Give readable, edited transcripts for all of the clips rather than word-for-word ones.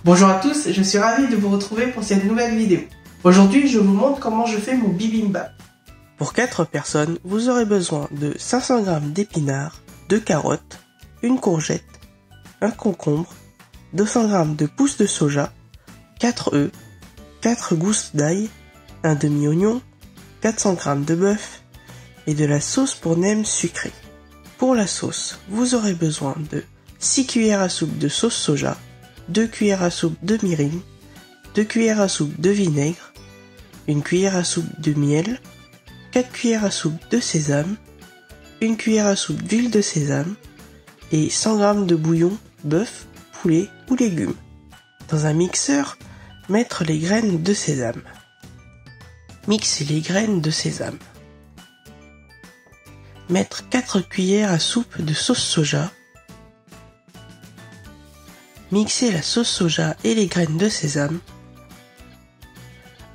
Bonjour à tous, je suis ravi de vous retrouver pour cette nouvelle vidéo. Aujourd'hui, je vous montre comment je fais mon bibimbap. Pour 4 personnes, vous aurez besoin de 500 g d'épinards, 2 carottes, une courgette, un concombre, 200 g de pousses de soja, 4 œufs, 4 gousses d'ail, un demi-oignon, 400 g de bœuf et de la sauce pour nem sucrée. Pour la sauce, vous aurez besoin de 6 cuillères à soupe de sauce soja, 2 cuillères à soupe de mirin, 2 cuillères à soupe de vinaigre, 1 cuillère à soupe de miel, 4 cuillères à soupe de sésame, 1 cuillère à soupe d'huile de sésame et 100 g de bouillon, bœuf, poulet ou légumes. Dans un mixeur, mettre les graines de sésame. Mixer les graines de sésame. Mettre 4 cuillères à soupe de sauce soja. Mixer la sauce soja et les graines de sésame.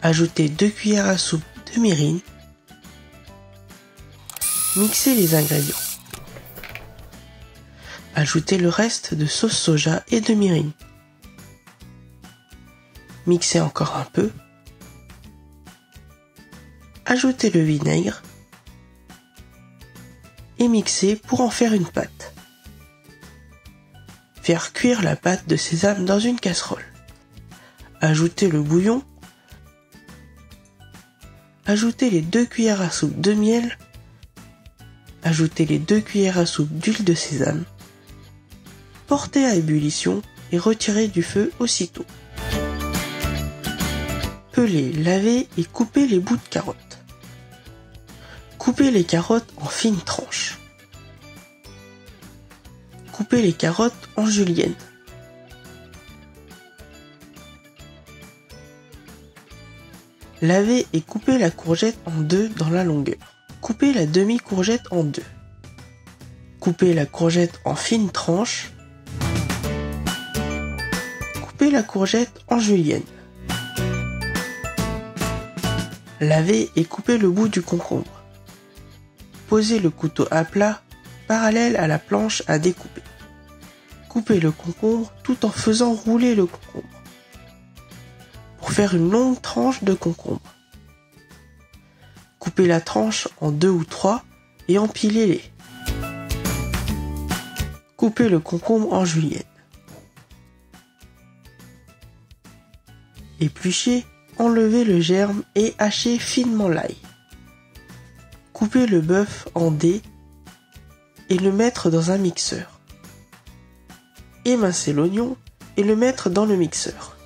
Ajouter 2 cuillères à soupe de mirin. Mixer les ingrédients. Ajouter le reste de sauce soja et de mirin. Mixer encore un peu. Ajouter le vinaigre. Et mixer pour en faire une pâte. Faire cuire la pâte de sésame dans une casserole. Ajouter le bouillon. Ajouter les 2 cuillères à soupe de miel. Ajouter les 2 cuillères à soupe d'huile de sésame. Porter à ébullition et retirer du feu aussitôt. Peler, laver et couper les bouts de carottes. Couper les carottes en fines tranches. Couper les carottes en julienne. Laver et couper la courgette en deux dans la longueur. Couper la demi-courgette en deux. Couper la courgette en fines tranches. Couper la courgette en julienne. Laver et couper le bout du concombre. Poser le couteau à plat, parallèle à la planche à découper. Couper le concombre tout en faisant rouler le concombre. Pour faire une longue tranche de concombre. Couper la tranche en 2 ou 3 et empiler-les. Couper le concombre en julienne. Éplucher, enlever le germe et hacher finement l'ail. Couper le bœuf en dés et le mettre dans un mixeur. Émincer l'oignon et le mettre dans le mixeur.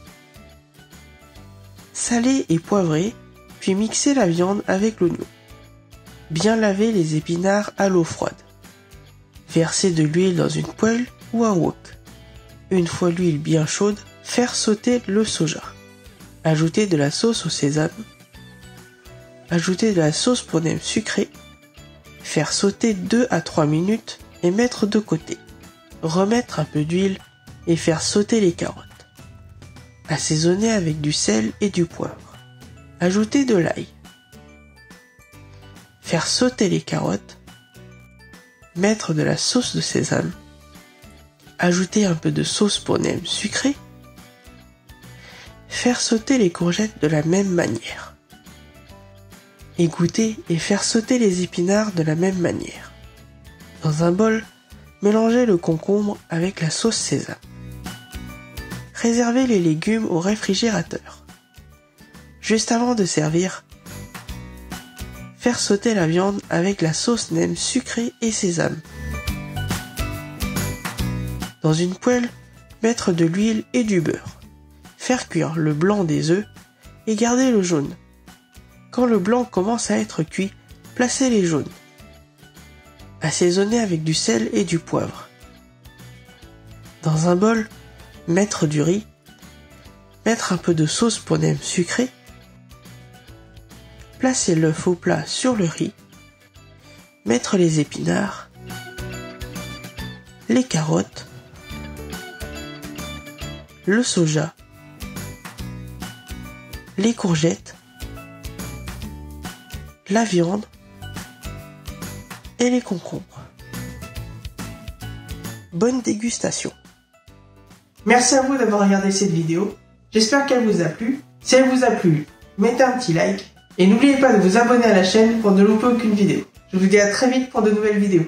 Saler et poivrer, puis mixer la viande avec l'oignon. Bien laver les épinards à l'eau froide. Verser de l'huile dans une poêle ou un wok. Une fois l'huile bien chaude, faire sauter le soja. Ajouter de la sauce au sésame. Ajouter de la sauce pour nem sucrée. Faire sauter 2 à 3 minutes et mettre de côté. Remettre un peu d'huile et faire sauter les carottes. Assaisonner avec du sel et du poivre. Ajouter de l'ail. Faire sauter les carottes. Mettre de la sauce de sésame. Ajouter un peu de sauce pour nem sucrée. Faire sauter les courgettes de la même manière. Égoutter et faire sauter les épinards de la même manière. Dans un bol, mélangez le concombre avec la sauce sésame. Réservez les légumes au réfrigérateur. Juste avant de servir, faire sauter la viande avec la sauce nem sucrée et sésame. Dans une poêle, mettre de l'huile et du beurre. Faire cuire le blanc des œufs et garder le jaune. Quand le blanc commence à être cuit, placez les jaunes. Assaisonner avec du sel et du poivre. Dans un bol, mettre du riz, mettre un peu de sauce pour nem sucrée, placer l'œuf au plat sur le riz, mettre les épinards, les carottes, le soja, les courgettes, la viande et les concombres. Bonne dégustation! Merci à vous d'avoir regardé cette vidéo. J'espère qu'elle vous a plu. Si elle vous a plu, mettez un petit like. Et n'oubliez pas de vous abonner à la chaîne pour ne louper aucune vidéo. Je vous dis à très vite pour de nouvelles vidéos.